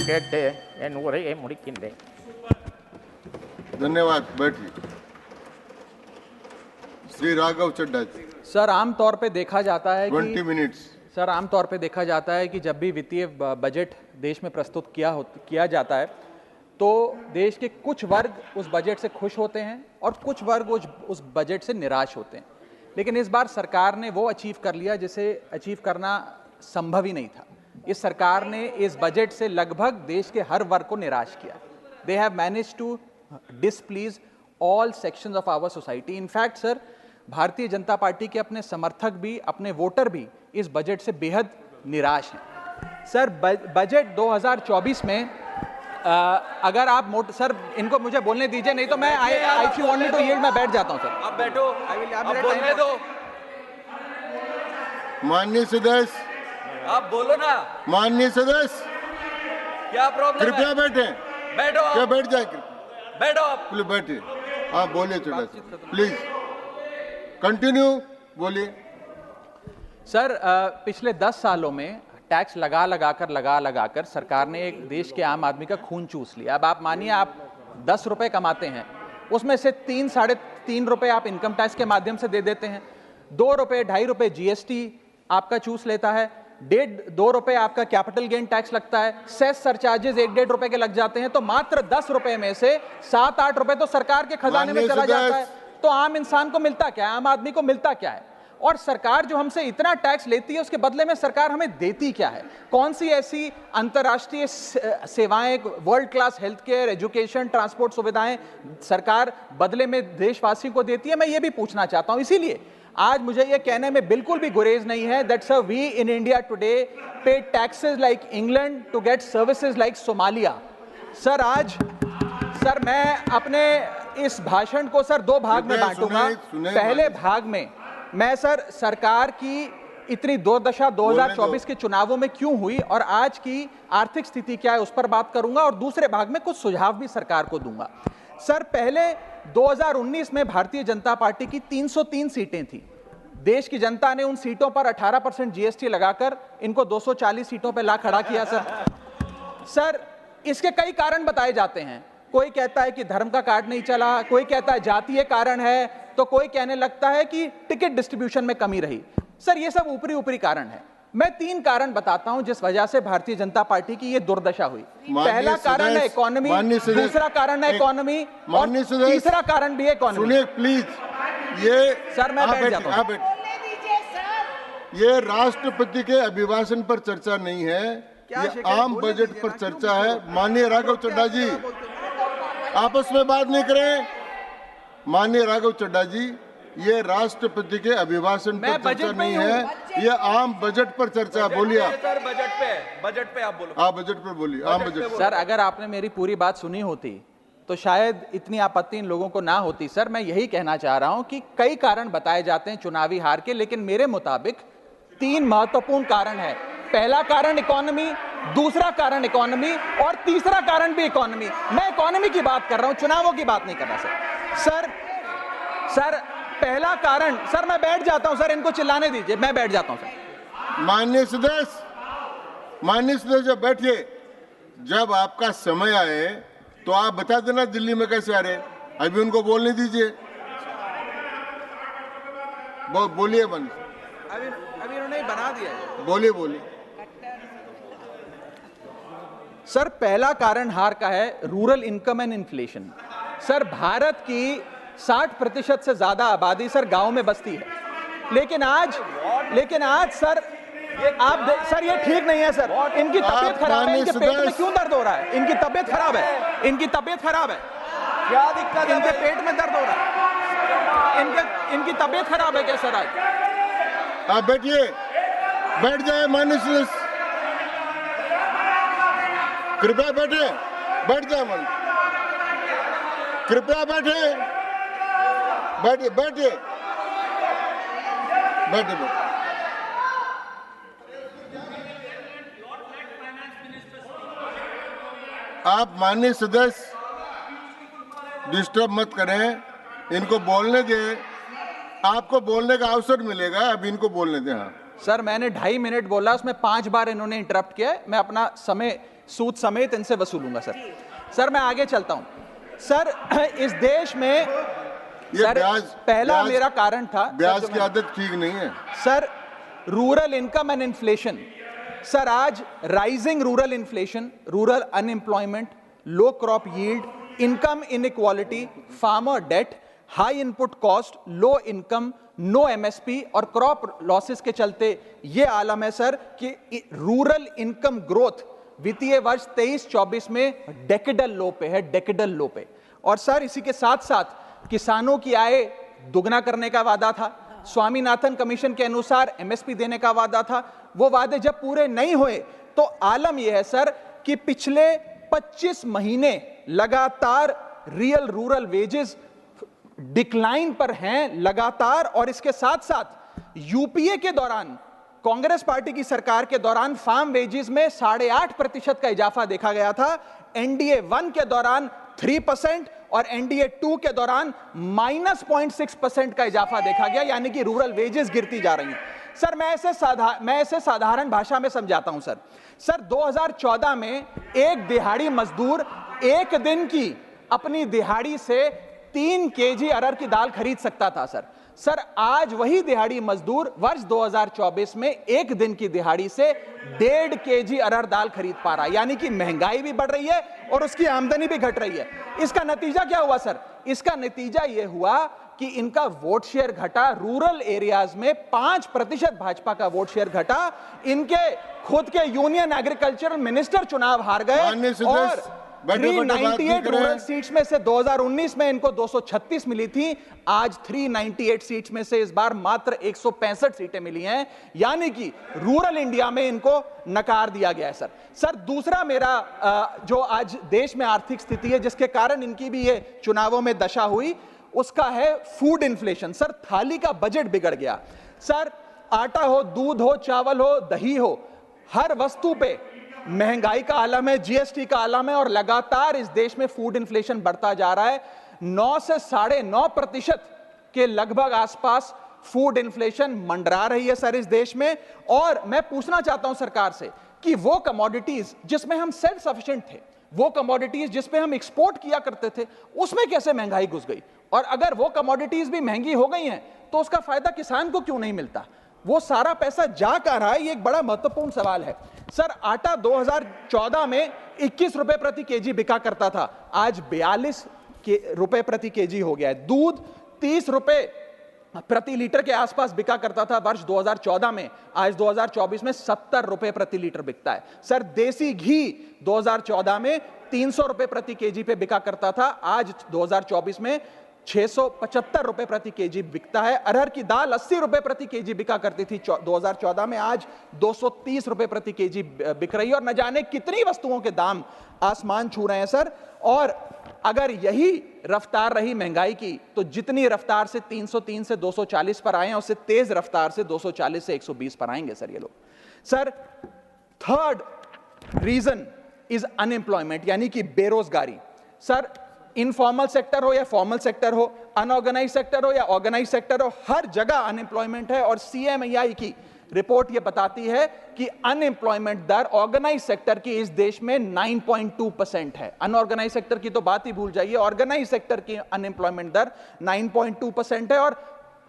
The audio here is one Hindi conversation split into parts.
கேட்டு என் உரையை முடிக்கின்றேன். धन्यवाद. बैठिए. श्री राघव चड्ढा जी. सर आमतौर पे देखा जाता है 20 मिनट्स. सर आमतौर पे देखा जाता है कि जब भी वित्तीय बजट देश में प्रस्तुत किया जाता है तो देश के कुछ वर्ग उस बजट से खुश होते हैं और कुछ वर्ग उस बजट से निराश होते हैं. लेकिन इस बार सरकार ने वो अचीव कर लिया जिसे अचीव करना संभव ही नहीं था. इस सरकार ने इस बजट से लगभग देश के हर वर्ग को निराश किया. They have managed to displease all sections of our society. In fact sir Bharatiya Janata party के अपने समर्थक भी, अपने वोटर भी इस बजट से बेहद निराश हैं. सर बजट 2024 में अगर आप सर इनको मुझे बोलने दीजिए, नहीं तो मैं if you want me to yield मैं बैठ जाता हूं सर. आप बैठो, आप बोलने दो. माननीय सदस्य, आप बोलो ना. माननीय सदस्य, क्या प्रॉब्लम है? कृपया बैठे. बैठो. क्या बैठ जाए? बैठो आप. प्लीज बैठिए. आप बोलिए चड्ढा जी, प्लीज कंटिन्यू बोलिए. सर पिछले 10 सालों में टैक्स लगा कर सरकार ने एक देश के आम आदमी का खून चूस लिया. अब आप मानिए आप 10 रुपए कमाते हैं, उसमें से 3-3.5 रुपए आप इनकम टैक्स के माध्यम से दे देते हैं, 2 रुपए 2.5 रुपए जीएसटी आपका चूस लेता है, 1.5-2 रुपए आपका कैपिटल गेन टैक्स लगता है, सेस सरचार्जेस 1-1.5 रुपए के लग जाते हैं, तो मात्र 10 रुपए में से 7-8 रुपए तो सरकार के खजाने में चला जाता है. तो आम इंसान को मिलता क्या है, आम आदमी को मिलता क्या है? और सरकार जो हमसे इतना टैक्स लेती है उसके बदले में सरकार हमें देती क्या है? कौन सी ऐसी अंतर्राष्ट्रीय सेवाएं, world class health care, education, transport सुविधाएं सरकार बदले में देशवासियों को देती है? मैं ये भी पूछना चाहता हूं. इसीलिए आज मुझे ये कहने में बिल्कुल भी गुरेज नहीं है that sir we in India today pay taxes like England to get services like Somalia. Sir मैं अपने इस भाषण को सर 2 भाग में बांटूंगा. पहले भाग में मैं सर सरकार की इतनी दुर्दशा 2024 के चुनावों में क्यों हुई और आज की आर्थिक स्थिति क्या है उस पर बात करूंगा, और दूसरे भाग में कुछ सुझाव भी सरकार को दूंगा. सर पहले 2019 में भारतीय जनता पार्टी की 303 सीटें थी. देश की जनता ने उन सीटों पर 18% जीएसटी लगाकर इनको 240 सीटों पर ला खड़ा किया. सर इसके कई कारण बताए जाते हैं. कोई कहता है कि धर्म का कार्ड नहीं चला, कोई कहता है जातीय कारण है, तो कोई कहने लगता है कि टिकट डिस्ट्रीब्यूशन में कमी रही. सर ये सब ऊपरी कारण है. मैं 3 कारण बताता हूं जिस वजह से भारतीय जनता पार्टी की ये दुर्दशा हुई. पहला कारण है इकोनॉमी, दूसरा कारण है इकोनॉमी, और तीसरा कारण भी है इकोनॉमी. सुनिए प्लीज. ये सर मैं बैठ जाता हूं. ये राष्ट्रपति के अभिभाषण पर चर्चा नहीं है, ये आम बजट पर चर्चा है. माननीय राघव चड्ढा जी आपस में बात नहीं करें. माननीय राघव चड्ढा जी, ये राष्ट्रपति के अभिभाषण पर चर्चा नहीं है, ये आम बजट पर चर्चा. बोलिए आप. सर बजट पे आप बोलो. आप बजट पर बोलिए. आम बजट. सर अगर आपने मेरी पूरी बात सुनी होती तो शायद इतनी आपत्ति इन लोगों को ना होती. सर मैं यही कहना चाह रहा हूं कि कई कारण बताए जाते हैं चुनावी हार के, लेकिन मेरे मुताबिक 3 महत्वपूर्ण कारण है. पहला कारण इकोनॉमी, दूसरा कारण इकोनॉमी, और तीसरा कारण भी इकोनॉमी. मैं इकोनॉमी की बात कर रहा हूं, चुनावों की बात नहीं कर रहा. सर पहला कारण. सर मैं बैठ जाता हूं सर, इनको चिल्लाने दीजिए, मैं बैठ जाता हूं सर. माननीय सदस्य बैठिए. जब आपका समय आए तो आप बता देना दिल्ली में कैसे आ रहे. अभी उनको बोलने दीजिए. बोलिए. बंद. अभी उन्होंने बना दिया है. बोलिए. सर पहला कारण हार का है rural income and inflation. Sir Bharat की 60% से ज्यादा आबादी सर गांव में बसती है, लेकिन आज सर सर ये ठीक नहीं है. सर इनकी तबीयत खराब है. इनके पेट में क्यों दर्द हो रहा है? इनकी तबीयत खराब है. क्या दिक्कत है? इनके पेट में दर्द हो रहा है. इनकी तबीयत खराब है क्या सर? आज आप बैठिए. बैठ जाए माननीय सदस्य. कृपया बैठे. बैठ जाए मन. कृपया बैठे. बैठिए. आप माननीय सदस्य डिस्टर्ब मत करें, इनको बोलने दें. आपको बोलने का अवसर मिलेगा, अभी इनको बोलने दें. हाँ सर मैंने 2.5 मिनट बोला, उसमें 5 बार इन्होंने इंटरप्ट किया है. मैं अपना समय सूद समेत इनसे वसूलूंगा सर। सर मैं आगे चलता हूं सर। इस देश में सर पहला मेरा कारण था, ब्याज की आदत ठीक नहीं है sir, rural income and inflation. Sir आज rising rural inflation, rural unemployment, low crop yield, income inequality, farmer debt, high input cost, low income, no MSP और क्रॉप लॉसेस के चलते यह आलम है सर कि रूरल इनकम ग्रोथ वित्तीय वर्ष 23-24 में डेकेडल लो पे है, डेकेडल लो पे। और सर इसी के साथ साथ किसानों की आय दुगना करने का वादा था, स्वामीनाथन कमीशन के अनुसार एमएसपी देने का वादा था, वो वादे जब पूरे नहीं हुए तो आलम यह है सर कि पिछले 25 महीने लगातार रियल रूरल वेजेस डिक्लाइन पर हैं लगातार। और इसके साथ साथ यूपीए के दौरान, कांग्रेस पार्टी की सरकार के दौरान फार्म वेजेस में 8.5% का इजाफा देखा गया था, एनडीए 1 के दौरान 3% और एनडीए 2 के दौरान -0.6% का इजाफा देखा गया, यानी कि रूरल वेजेस गिरती जा रही हैं। सर मैं ऐसे साधारण भाषा में समझाता हूं सर। सर 2014 में एक दिहाड़ी मजदूर एक दिन की अपनी दिहाड़ी से 3 केजी अरहर की दाल खरीद सकता था सर। सर आज वही दिहाड़ी मजदूर वर्ष 2024 में एक दिन की दिहाड़ी से 1.5 केजी अरहर दाल खरीद पा रहा है, यानी कि महंगाई भी बढ़ रही है और उसकी आमदनी भी घट रही है। इसका नतीजा क्या हुआ सर? इसका नतीजा यह हुआ कि इनका वोट शेयर घटा, रूरल एरियाज में 5% भाजपा का वोट शेयर घटा, इनके खुद के यूनियन एग्रीकल्चरल मिनिस्टर चुनाव हार गए और 398 रूरल सीट्स में से 2019 में इनको 236 मिली थी, आज 398 सीट्स में से इस बार मात्र 165 सीटें मिली हैं, यानी कि रूरल इंडिया में इनको नकार दिया गया है सर। सर दूसरा मेरा जो आज देश में आर्थिक स्थिति है जिसके कारण इनकी भी ये चुनावों में दशा हुई, उसका है फूड इन्फ्लेशन। सर थाली का बजट बिगड़ गया सर, आटा हो, दूध हो, चावल हो, दही हो, हर वस्तु पे महंगाई का आलम है, जीएसटी का आलम है और लगातार इस देश में फूड इन्फ्लेशन बढ़ता जा रहा है। 9 से 9.5% के लगभग आसपास फूड इन्फ्लेशन मंडरा रही है सर इस देश में। और मैं पूछना चाहता हूं सरकार से कि वो कमोडिटीज जिसमें हम सेल्फ सफिशिएंट थे, वो कमोडिटीज जिसमें हम एक्सपोर्ट किया करते थे, उसमें कैसे महंगाई घुस गई? और अगर वो कमोडिटीज भी महंगी हो गई हैं तो उसका फायदा किसान को क्यों नहीं मिलता? वो सारा पैसा जा कहां रहा है? ये एक बड़ा महत्वपूर्ण सवाल है सर। आटा 2014 में 21 रुपए प्रति केजी बिका करता था, आज 42 रुपए प्रति केजी हो गया है। दूध 30 रुपए प्रति लीटर के आसपास बिका करता था वर्ष 2014 में, आज 2024 में 70 रुपए प्रति लीटर बिकता है सर। देसी घी 2014 में 300 रुपए प्रति केजी पे बिका करता था, आज 2024 में 675 रुपए प्रति केजी बिकता है। अरहर की दाल 80 रुपए प्रति केजी बिका करती थी 2014 में, आज 230 रुपए प्रति केजी बिक रही है और न जाने कितनी वस्तुओं के दाम आसमान छू रहे हैं सर। और अगर यही रफ्तार रही महंगाई की तो जितनी रफ्तार से 303 से 240 पर आए हैं उससे तेज रफ्तार से 240 से 120 पर आएंगे सर ये लोग। Sir third reason is unemployment, यानी कि बेरोजगारी। सर इनफॉर्मल सेक्टर हो या फॉर्मल सेक्टर हो, अनऑर्गेनाइज सेक्टर हो या ऑर्गेनाइज सेक्टर हो, हर जगह अनएम्प्लॉयमेंट है। और सीएमआई की रिपोर्ट यह बताती है कि अनएम्प्लॉयमेंट दर ऑर्गेनाइज सेक्टर की इस देश में 9.2% है। अनऑर्गेनाइज सेक्टर की तो बात ही भूल जाइए, ऑर्गेनाइज सेक्टर की अनएम्प्लॉयमेंट दर 9.2% है। और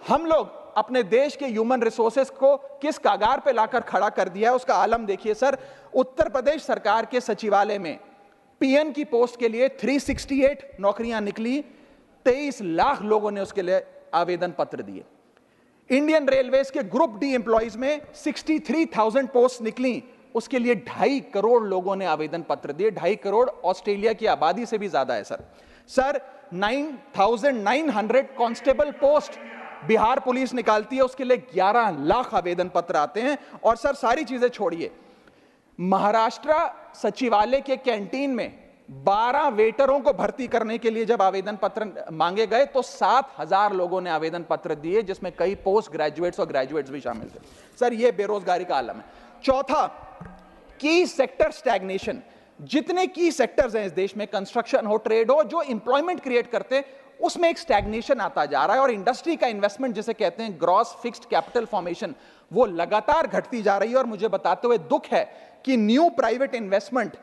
हम लोग अपने देश के ह्यूमन रिसोर्सेस को किस कागार पे लाकर खड़ा कर दिया है उसका आलम देखिए सर। उत्तर प्रदेश सरकार के सचिवालय में पीएन की पोस्ट के लिए 368 नौकरियां निकली, 23 लाख लोगों ने उसके लिए आवेदन पत्र दिए। इंडियन रेलवेज के ग्रुप डी एम्प्लॉइज में 63,000 पोस्ट निकली, उसके लिए 2.5 करोड़ लोगों ने आवेदन पत्र दिए। 2.5 करोड़ ऑस्ट्रेलिया की आबादी से भी ज्यादा है sir. Sir 9,900 constable post Bihar police निकालती है, उसके लिए 11 लाख आवेदन पत्र आते हैं। और सर सारी चीजें छोड़िए, महाराष्ट्र सचिवालय के कैंटीन में 12 वेटरों को भर्ती करने के लिए जब आवेदन पत्र मांगे गए तो 7,000 लोगों ने आवेदन पत्र दिए, जिसमें कई पोस्ट ग्रेजुएट्स और ग्रेजुएट्स भी शामिल थे। सर यह बेरोजगारी का आलम है। चौथा, की सेक्टर स्टैग्नेशन। जितने की सेक्टर्स हैं इस देश में, कंस्ट्रक्शन हो, ट्रेड हो, जो इंप्लॉयमेंट क्रिएट करते उसमें एक स्टैग्नेशन आता जा रहा है। और इंडस्ट्री का इन्वेस्टमेंट जिसे कहते हैं ग्रॉस फिक्स्ड कैपिटल फॉर्मेशन, वो लगातार घटती जा रही है। और मुझे बताते हुए दुख है कि न्यू प्राइवेट इन्वेस्टमेंट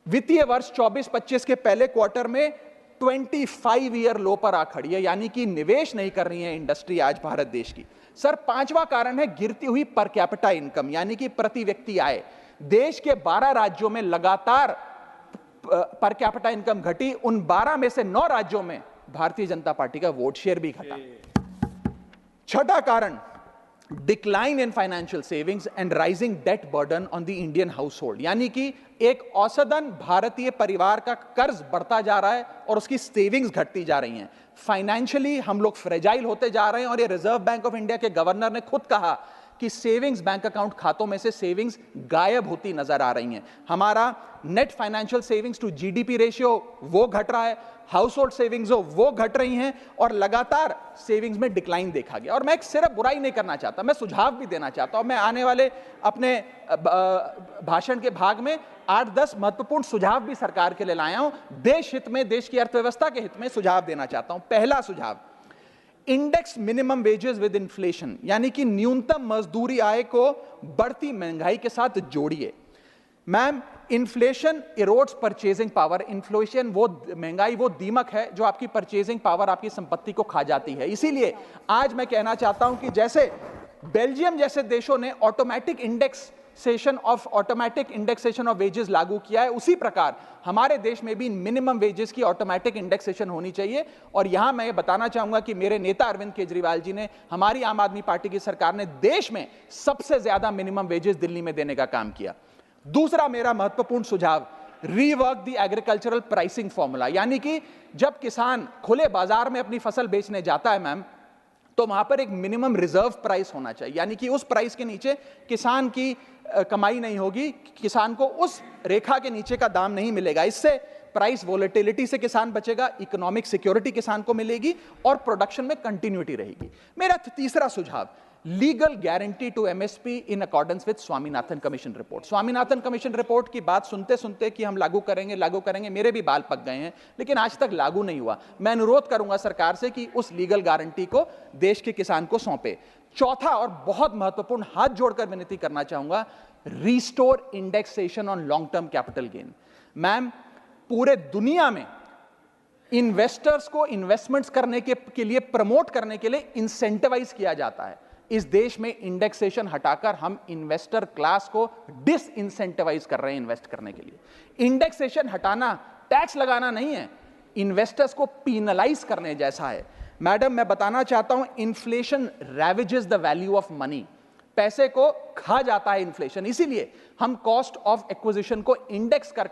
वित्तीय वर्ष 24-25 के पहले क्वार्टर में 25 ईयर लो पर आ खड़ी है, यानी कि निवेश नहीं कर रही है इंडस्ट्री आज भारत देश की। सर, पांचवा कारण है गिरती हुई पर कैपिटा इनकम, यानी कि प्रति व्यक्ति आय। देश के 12 राज्यों में लगातार पर कैपिटा इनकम घटी, उन 12 में से 9 राज्यों में भारतीय जनता पार्टी का वोट शेयर भी घटा। छठा कारण, decline in financial savings and rising debt burden on the Indian household, यानी कि एक औसतन भारतीय परिवार का कर्ज बढ़ता जा रहा है और उसकी सेविंग्स घटती जा रही हैं। फाइनेंशियली हम लोग फ्रेजाइल होते जा रहे हैं, और ये रिजर्व बैंक ऑफ इंडिया के गवर्नर ने खुद कहा कि सेविंग्स बैंक अकाउंट खातों में से सेविंग्स गायब होती नजर आ रही हैं। हमारा net financial savings to GDP ratio वो घट रहा है, हाउस होल्ड सेविंग्स वो घट रही हैं, और लगातार सेविंग्स में डिक्लाइन देखा गया। और मैं एक सिर्फ बुराई नहीं करना चाहता, मैं सुझाव भी देना चाहता हूं। मैं आने वाले अपने भाषण के भाग में 8-10 महत्वपूर्ण सुझाव भी सरकार के लिए लाया हूं। देश हित में, देश की अर्थव्यवस्था के हित में सुझाव देना चाहता हूं। पहला सुझाव, index minimum wages with inflation, यानी कि न्यूनतम मजदूरी आय को बढ़ती महंगाई के साथ जोड़िए। Ma'am, inflation erodes purchasing power. Inflation वो महंगाई वो दीमक है जो आपकी परचेजिंग पावर, आपकी संपत्ति को खा जाती है। इसीलिए आज मैं कहना चाहता हूं कि जैसे बेल्जियम जैसे देशों ने ऑटोमेटिक इंडेक्सेशन ऑफ वेजेस लागू किया है, उसी प्रकार हमारे देश में भी मिनिमम वेजेस की ऑटोमेटिक इंडेक्सेशन होनी चाहिए। और यहां मैं ये बताना चाहूंगा कि मेरे नेता अरविंद केजरीवाल जी ने, हमारी आम आदमी पार्टी की सरकार ने देश में सबसे ज्यादा मिनिमम वेजेस दिल्ली में देने का काम किया। दूसरा मेरा महत्वपूर्ण सुझाव, rework the agricultural pricing formula, यानी कि जब किसान खुले बाजार में अपनी फसल बेचने जाता है मैम, तो वहां पर एक मिनिमम रिजर्व प्राइस होना चाहिए, यानी कि उस प्राइस के नीचे किसान की कमाई नहीं होगी, किसान को उस रेखा के नीचे का दाम नहीं मिलेगा। इससे प्राइस वोलेटिलिटी से किसान बचेगा, इकोनॉमिक सिक्योरिटी किसान को मिलेगी और प्रोडक्शन में कंटिन्यूटी रहेगी। मेरा तीसरा सुझाव, legal guarantee to MSP in accordance with Swaminathan commission report. Swaminathan commission report की बात सुनते सुनते कि हम लागू करेंगे, मेरे भी बाल पक गए हैं, लेकिन आज तक लागू नहीं हुआ। मैं अनुरोध करूंगा सरकार से कि उस लीगल गारंटी को देश के किसान को सौंपे। चौथा और बहुत महत्वपूर्ण, हाथ जोड़कर विनती करना चाहूंगा, restore indexation on long term capital gain. Ma'am, पूरे दुनिया में इन्वेस्टर्स को इन्वेस्टमेंट्स करने के लिए प्रमोट करने के लिए इंसेंटिवाइज किया जाता है। इस देश में इंडेक्सेशन हटाकर हम इन्वेस्टर क्लास को डिसइंसेंटिवाइज कर रहे हैं इन्वेस्ट करने के लिए। इंडेक्सेशन हटाना टैक्स लगाना नहीं है, इन्वेस्टर्स को पीनलाइज करने जैसा है। मैडम, मैं बताना चाहता हूं, inflation ravages the value of money. पैसे को खा जाता है इन्फ्लेशन, इसीलिए हम कॉस्ट ऑफ एक्विजिशन को इंडेक्स कर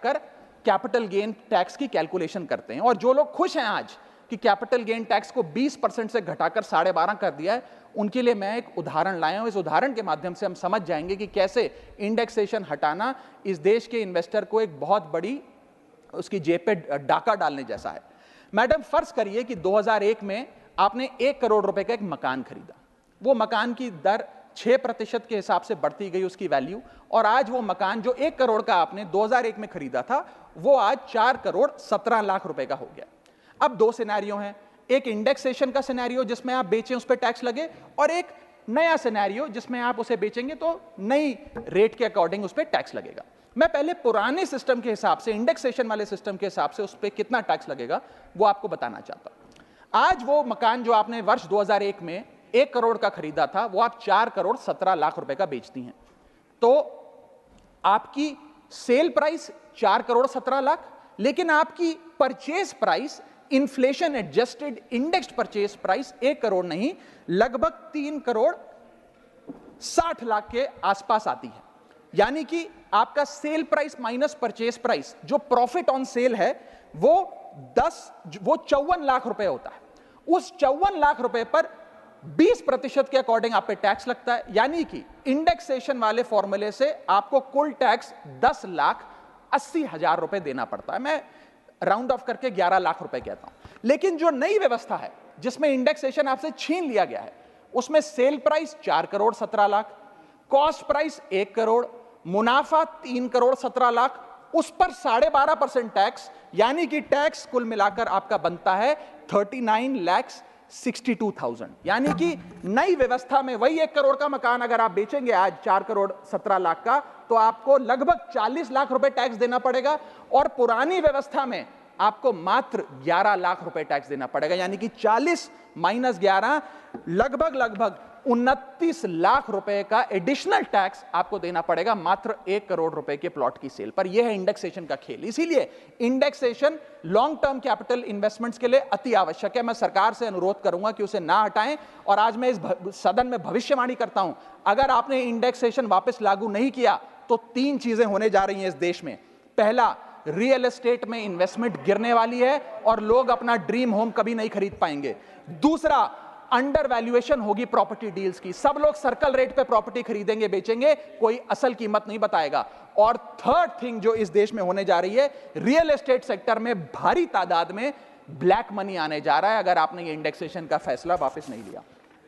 कैपिटल गेन टैक्स की कैलकुलेशन करते हैं। और जो लोग खुश हैं आज कि कैपिटल गेन टैक्स को 20% से घटाकर 12.5 कर दिया है, उनके लिए मैं एक उदाहरण लाया हूं। इस उदाहरण के माध्यम से हम समझ जाएंगे कि कैसे इंडेक्सेशन हटाना इस देश के इन्वेस्टर को एक बहुत बड़ी उसकी जेब पे डाका डालने जैसा है। मैडम, फर्ज करिए कि 2001 में आपने 1 करोड़ रुपए का एक मकान खरीदा। वो मकान की दर 6% के हिसाब से बढ़ती गई उसकी वैल्यू, और आज वो मकान जो 1 करोड़ का आपने 2001 में खरीदा था, वो आज 4 करोड़ 17 लाख रुपए का हो गया। अब 2 सिनेरियो हैं, एक इंडेक्सेशन का सिनेरियो जिसमें आप बेचें उस पर टैक्स लगे, और एक नया सिनेरियो जिसमें आप उसे बेचेंगे तो नई रेट के अकॉर्डिंग उस पर टैक्स लगेगा। मैं पहले पुराने सिस्टम के हिसाब से, इंडेक्सेशन वाले सिस्टम के हिसाब से उस पर कितना टैक्स लगेगा वो आपको बताना चाहता हूं। आज वो मकान जो आपने वर्ष 2001 में 1 करोड़ का खरीदा था, वो आप 4 करोड़ 17 लाख रुपए का बेचती हैं, तो आपकी सेल प्राइस 4 करोड़ 17 लाख, लेकिन आपकी purchase price, inflation adjusted indexed purchase price 1 crore नहीं, लगभग 3 करोड़ 60 लाख के आसपास आती है। यानी कि आपका sale price minus purchase price, जो प्रॉफिट ऑन सेल है, वो 54 लाख रुपए होता है। उस 54 लाख रुपए पर 20% के अकॉर्डिंग आप पे टैक्स लगता है। यानी कि इंडेक्सेशन वाले फॉर्मूले से आपको कुल टैक्स 10,80,000 रुपए देना पड़ता है। मैं राउंड ऑफ करके 11 लाख रुपए कहता हूं। लेकिन जो नई व्यवस्था है जिसमें इंडेक्सेशन आपसे छीन लिया गया है, उसमें sale price 4 crore 17 lakh, cost price 1 crore, मुनाफा 3 करोड़ 17 लाख, उस पर 12.5% टैक्स, यानी कि टैक्स कुल मिलाकर आपका बनता है 39 लाख 62,000, यानी कि नई व्यवस्था में वही 1 करोड़ का मकान अगर आप बेचेंगे आज 4 करोड़ 17 लाख का, तो आपको लगभग 40 लाख रुपए टैक्स देना पड़ेगा, और पुरानी व्यवस्था में आपको मात्र 11 लाख रुपए टैक्स देना पड़ेगा, यानी कि 40 माइनस 11 लगभग 29 लाख रुपए का एडिशनल टैक्स आपको देना पड़ेगा मात्र 1 करोड़ रुपए के प्लॉट की सेल पर। यह है इंडेक्सेशन का खेल। इसीलिए indexation long term capital investments के लिए अति आवश्यक है। मैं सरकार से अनुरोध करूंगा कि उसे ना हटाएं, और आज मैं इस सदन में भविष्यवाणी करता हूं, अगर आपने इंडेक्सेशन वापस लागू नहीं किया तो 3 चीजें होने जा रही हैं इस देश में। पहला, रियल एस्टेट में इन्वेस्टमेंट गिरने वाली है और लोग अपना ड्रीम होम कभी नहीं खरीद पाएंगे। दूसरा, अंडर वैल्यूएशन होगी प्रॉपर्टी डील्स की, सब लोग सर्कल रेट पे प्रॉपर्टी खरीदेंगे बेचेंगे, कोई असल कीमत नहीं बताएगा। और थर्ड थिंग जो इस देश में होने जा रही है, रियल एस्टेट सेक्टर में भारी तादाद में ब्लैक मनी आने जा रहा है अगर आपने ये इंडेक्सेशन का फैसला वापस नहीं लिया।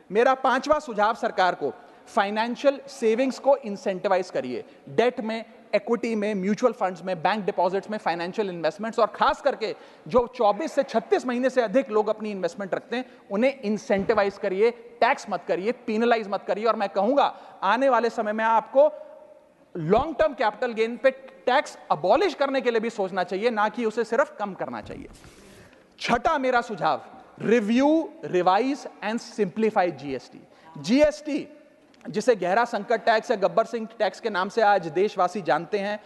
मेरा 5वां सुझाव सरकार को, फाइनेंशियल सेविंग्स को इंसेंटिवाइज करिए। डेट में, इक्विटी में, म्यूचुअल फंड्स में, बैंक डिपॉजिट्स में फाइनेंशियल इन्वेस्टमेंट्स, और खास करके जो 24 से 36 महीने से अधिक लोग अपनी इन्वेस्टमेंट रखते हैं उन्हें इंसेंटिवाइज करिए, टैक्स मत करिए, पेनलाइज मत करिए। और मैं कहूंगा आने वाले समय में आपको लॉन्ग टर्म कैपिटल गेन पे टैक्स अबॉलिश करने के लिए भी सोचना चाहिए, ना कि उसे सिर्फ कम करना चाहिए। छठा मेरा सुझाव, review, revise and simplify GST. GST जिसे गहरा संकट टैक्स या गब्बर सिंह टैक्स के नाम से आज देशवासी जानते हैं,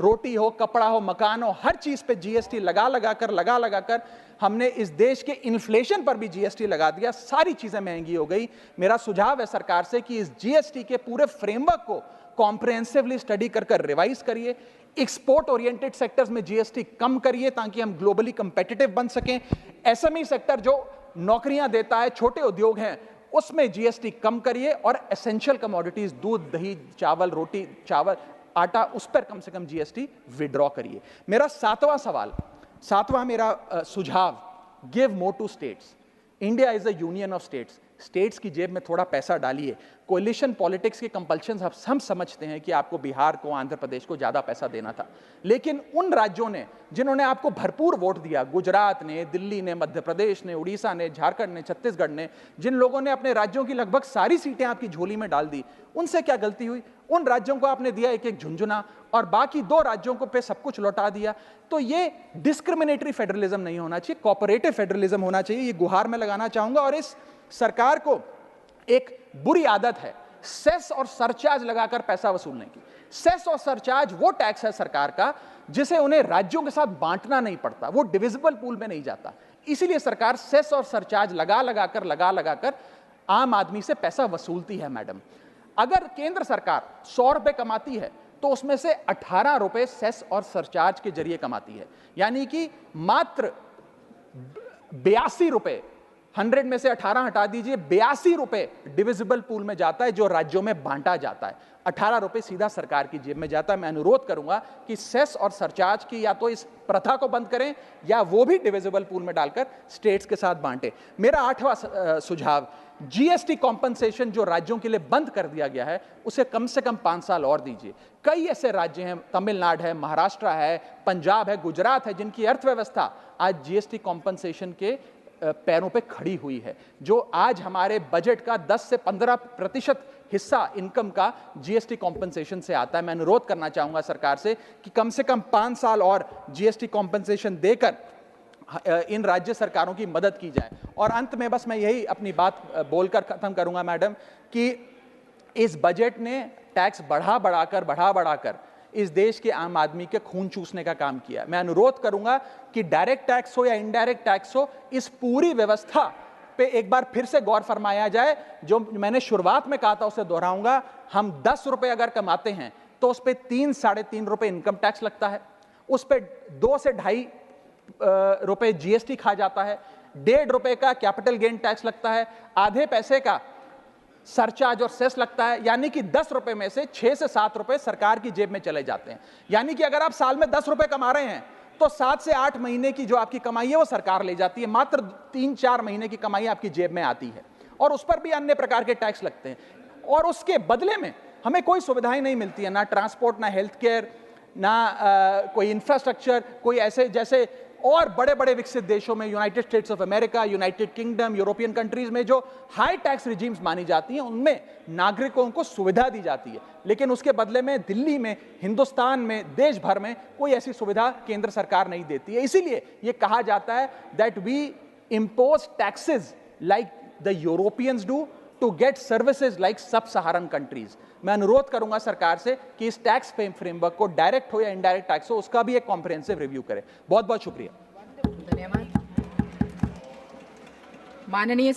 रोटी हो, कपड़ा हो, मकान हो, हर चीज पे जीएसटी लगा लगा कर हमने इस देश के इन्फ्लेशन पर भी जीएसटी लगा दिया, सारी चीजें महंगी हो गई। मेरा सुझाव है सरकार से कि इस जीएसटी के पूरे फ्रेमवर्क को कॉम्प्रिहेंसिवली स्टडी कर रिवाइज करिए। एक्सपोर्ट ओरिएंटेड सेक्टर्स में जीएसटी कम करिए ताकि हम ग्लोबली कंपेटिटिव बन सकें। एसएमई सेक्टर जो नौकरियां देता है, छोटे उद्योग हैं, उसमें जीएसटी कम करिए। और एसेंशियल कमोडिटीज, दूध, दही, चावल, रोटी, चावल, आटा, उस पर कम से कम जीएसटी विड्रॉ करिए। मेरा 7वां मेरा सुझाव, give more to states. India is a union of states. States की जेब में थोड़ा पैसा डालिए। कोलिशन पॉलिटिक्स के कंपल्शन हम समझते हैं कि आपको बिहार को, आंध्र प्रदेश को ज्यादा पैसा देना था, लेकिन उन राज्यों ने जिन्होंने आपको भरपूर वोट दिया, गुजरात ने, दिल्ली ने, मध्य प्रदेश ने, उड़ीसा ने, झारखंड ने, छत्तीसगढ़ ने, जिन लोगों ने अपने राज्यों की लगभग सारी सीटें आपकी झोली में डाल दी, उनसे क्या गलती हुई? उन राज्यों को आपने दिया एक एक झुंझुना और बाकी 2 राज्यों को पे सब कुछ लौटा दिया। तो ये डिस्क्रिमिनेटरी फेडरलिज्म नहीं होना चाहिए, कोऑपरेटिव फेडरलिज्म होना चाहिए। ये गुहार में लगाना चाहूंगा। और इस सरकार को एक बुरी आदत है सेस और सरचार्ज लगाकर पैसा वसूलने की। सेस और सरचार्ज वो टैक्स है सरकार का जिसे उन्हें राज्यों के साथ बांटना नहीं पड़ता, वो डिविजिबल पूल में नहीं जाता। इसीलिए सरकार सेस और सरचार्ज लगा लगाकर आम आदमी से पैसा वसूलती है। मैडम, अगर केंद्र सरकार 100 रुपए कमाती है तो उसमें से 18 रुपए सेस और सरचार्ज के जरिए कमाती है, यानी कि मात्र 82 रुपए, 100 में से 18 हटा दीजिए, 82 रुपए डिविजिबल पूल में जाता है जो राज्यों में बांटा जाता है। 18 रुपए सीधा सरकार की जेब में जाता है। मैं अनुरोध करूंगा कि सेस और सरचार्ज की या तो इस प्रथा को बंद करें या वो भी डिविजिबल पूल में डालकर स्टेट्स के साथ बांटे। मेरा 8वां सुझाव, जीएसटी कॉम्पनसेशन जो राज्यों के लिए बंद कर दिया गया है उसे कम से कम 5 साल और दीजिए। कई ऐसे राज्य हैं, तमिलनाडु है, महाराष्ट्र है, पंजाब है, गुजरात है, जिनकी अर्थव्यवस्था आज जीएसटी कॉम्पनसेशन के पैरों पे खड़ी हुई है, जो आज हमारे बजट का 10 से 15% हिस्सा इनकम का जीएसटी कॉम्पनसेशन से आता है। मैं अनुरोध करना चाहूंगा सरकार से कि कम से कम 5 साल और जीएसटी कॉम्पनसेशन देकर इन राज्य सरकारों की मदद की जाए। और अंत में बस मैं यही अपनी बात बोलकर खत्म करूंगा मैडम, कि इस बजट ने टैक्स बढ़ा बढ़ाकर इस देश के आम आदमी के खून चूसने का काम किया। मैं अनुरोध करूंगा कि डायरेक्ट टैक्स हो या इनडायरेक्ट टैक्स हो, इस पूरी व्यवस्था पे एक बार फिर से गौर फरमाया जाए। जो मैंने शुरुआत में कहा था उसे दोहराऊंगा, हम 10 रुपए अगर कमाते हैं तो उस पर 3-3.5 रुपए इनकम टैक्स लगता है, उस पर 2 से 2.5 रुपए जीएसटी खा जाता है, 1.5 रुपए का कैपिटल गेन टैक्स लगता है, आधे पैसे का सरचार्ज और सेस लगता है, यानी कि 10 रुपए में से 6 से 7 रुपए सरकार की जेब में चले जाते हैं। यानी कि अगर आप साल में 10 रुपए कमा रहे हैं तो 7 से 8 महीने की जो आपकी कमाई है वो सरकार ले जाती है, मात्र 3-4 महीने की कमाई आपकी जेब में आती है, और उस पर भी अन्य प्रकार के टैक्स लगते हैं। और उसके बदले में हमें कोई सुविधाएं नहीं मिलती है, ना ट्रांसपोर्ट, ना हेल्थ केयर, ना कोई इंफ्रास्ट्रक्चर, कोई ऐसे जैसे और बड़े बड़े विकसित देशों में, United states of America, United kingdom, European countries में जो हाई टैक्स रिजीम्स मानी जाती हैं, उनमें नागरिकों को सुविधा दी जाती है, लेकिन उसके बदले में दिल्ली में, हिंदुस्तान में, देश भर में कोई ऐसी सुविधा केंद्र सरकार नहीं देती है। इसीलिए यह कहा जाता है that we impose taxes like the Europeans do to get services like sub-Saharan countries। मैं अनुरोध करूंगा सरकार से कि इस टैक्स फ्रेमवर्क को डायरेक्ट हो या इनडायरेक्ट टैक्स हो, उसका भी एक कॉम्प्रिहेंसिव रिव्यू करें। बहुत बहुत शुक्रिया। धन्यवाद। माननीय